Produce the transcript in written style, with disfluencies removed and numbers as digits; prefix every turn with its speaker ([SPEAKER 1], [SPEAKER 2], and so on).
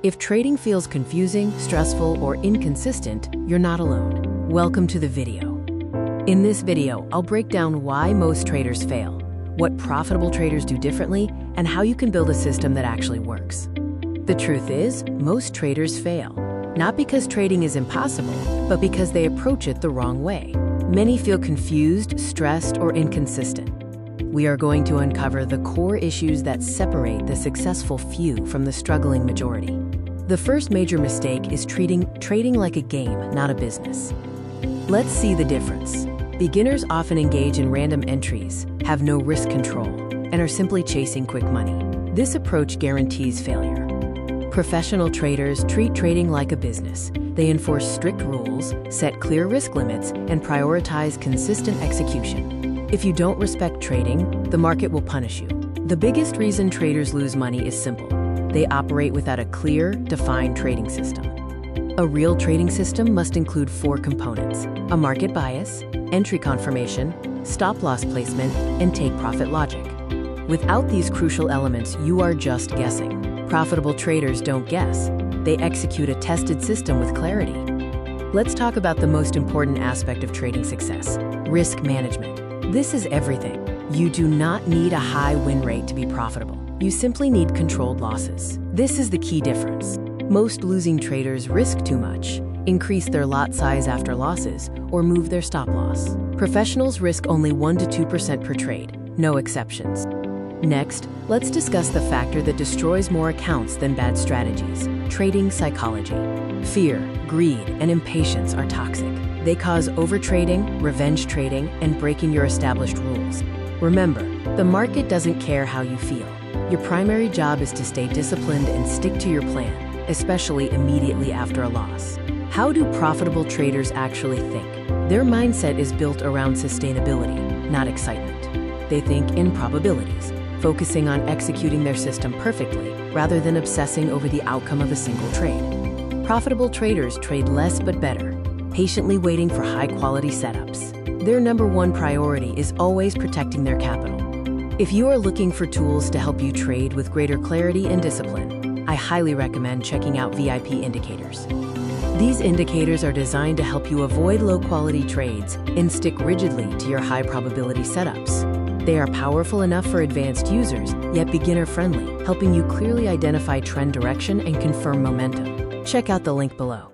[SPEAKER 1] If trading feels confusing, stressful, or inconsistent, you're not alone. Welcome to the video. In this video, I'll break down why most traders fail, what profitable traders do differently, and how you can build a system that actually works. The truth is, most traders fail, not because trading is impossible, but because they approach it the wrong way. Many feel confused, stressed, or inconsistent. We are going to uncover the core issues that separate the successful few from the struggling majority. The first major mistake is treating trading like a game, not a business. Let's see the difference. Beginners often engage in random entries, have no risk control, and are simply chasing quick money. This approach guarantees failure. Professional traders treat trading like a business. They enforce strict rules, set clear risk limits, and prioritize consistent execution. If you don't respect trading, the market will punish you. The biggest reason traders lose money is simple. They operate without a clear, defined trading system. A real trading system must include 4 components: a market bias, entry confirmation, stop-loss placement, and take-profit logic. Without these crucial elements, you are just guessing. Profitable traders don't guess. They execute a tested system with clarity. Let's talk about the most important aspect of trading success: risk management. This is everything. You do not need a high win rate to be profitable. You simply need controlled losses. This is the key difference. Most losing traders risk too much, increase their lot size after losses, or move their stop loss. Professionals risk only 1 to 2% per trade, no exceptions. Next, let's discuss the factor that destroys more accounts than bad strategies: trading psychology. Fear, greed, and impatience are toxic. They cause overtrading, revenge trading, and breaking your established rules. Remember, the market doesn't care how you feel. Your primary job is to stay disciplined and stick to your plan, especially immediately after a loss. How do profitable traders actually think? Their mindset is built around sustainability, not excitement. They think in probabilities, focusing on executing their system perfectly rather than obsessing over the outcome of a single trade. Profitable traders trade less but better, patiently waiting for high-quality setups. Their number one priority is always protecting their capital. If you are looking for tools to help you trade with greater clarity and discipline, I highly recommend checking out VIP indicators. These indicators are designed to help you avoid low-quality trades and stick rigidly to your high-probability setups. They are powerful enough for advanced users, yet beginner-friendly, helping you clearly identify trend direction and confirm momentum. Check out the link below.